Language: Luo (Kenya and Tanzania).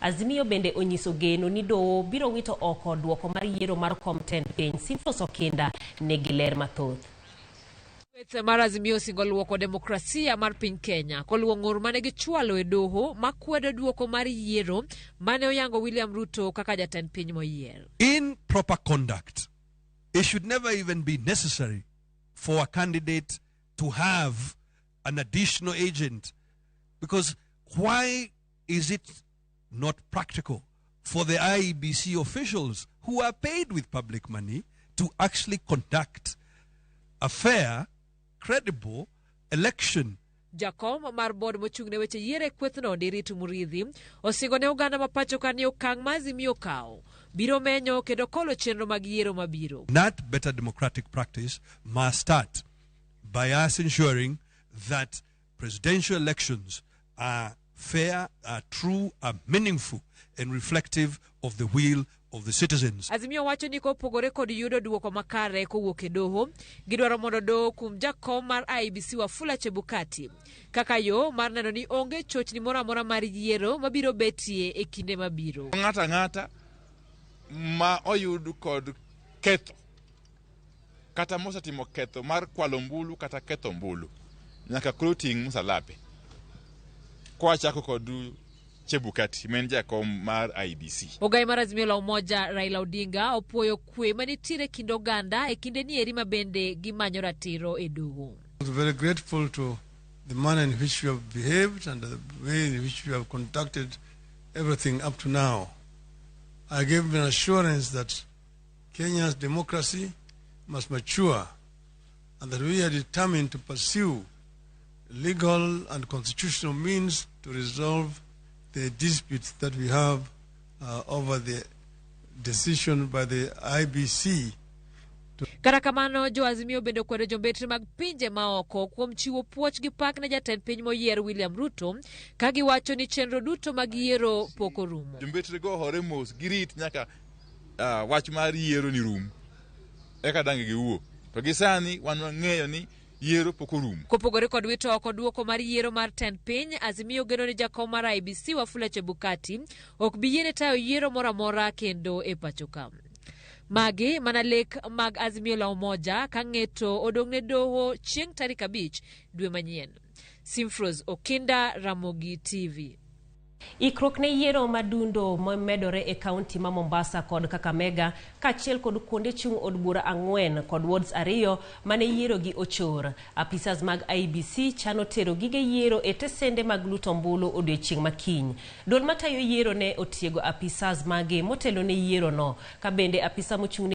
Azimio bende onyiso geno ni doho biro wito oko duoko mar yiero mar kom tend piny. Simfros Okinda nigi ler mathoth. Mar Azimio singo luoko demokrasia mar piny Kenya koluwo ng'ur mane gichwalo e doho makwedo duoko mar yiero mane oyango William Ruto kaka jatend piny moyier. In proper conduct, it should never even be necessary for a candidate to have an additional agent, because why is it not practical for the IEBC officials who are paid with public money to actually conduct a fair, credible election? Jakom mar board mochungne weche yiere kwethno Ndiritu Muridhi osingo ne oganda mapacho kani okang' ma Azimio kao biro menyo kendo kolo chenro mag yiero mabiro. That better democratic practice must start by us ensuring that presidential elections are fair, are true, are meaningful, and reflective of the will of the citizens. Azimio wacho ni kopogore kod yudo duoko makare kowuok e doho, gidwaro mondo doho kum jakom mar IEBC Wafula Chebukati kaka yo mar neno ni onge chochni moro amora mar yiero mabiro betie e kinde mabiro. Ng'ata ma oyud kod ketho kata mosetimo ketho mar kwalo mbulu kata ketho mbulu nyaka clothing msalape kwa chako kod Chebukati men jakom mar IEBC. Ogai mar Azimio la Umoja Raila Odinga opuoyo kwe manitire kind oganda e kinde ni eri mabende gimanyo ratiro e doho. I'm very grateful to the manner in which you have behaved and the way in which you have conducted everything up to now. I gave an assurance that Kenya's democracy must mature and that we are determined to pursue legal and constitutional means to resolve the disputes that we have over the decision by the IBC. Kata kamano jo Azimio bende kwedo jombetre mag pinje maoko kuom chiwo puoch gi pak ne jatend piny moyier William Ruto ka giwacho ni chenro duto mag yiero pok orumo. Jombetre go hore mos girit nyaka wach mar yiero ni rum eka dange giwuo to gisani wan wang'eyo ni yiero pok orumo. Kopogore kod wito oko duoko mar yiero mar tend piny, Azimio geno ni jakom mar IEBC Wafula Chebukati ok bi yiene tayo yiero moro amora kendo e pacho ka. Magi mana lek mag Azimio la Umoja ka ng'eto odong' ne doho chieng' tarik 5 dwe manyien. Simfros Okinda, Ramogi TV. Ikruok ne yiero madundo momedore e kaunti ma Mombasa kod Kakamega kaachiel kod kuonde chung' od bura 4 kod wards 2 mane yiero gi ochor. Apisas mag IEBC chano tero gige yiero e tesende mag luto ombulu odiechieng' makiny. Duol matayo yiero ne otiego apisas mage motelo ne yiero no, ka bende apisa mochung'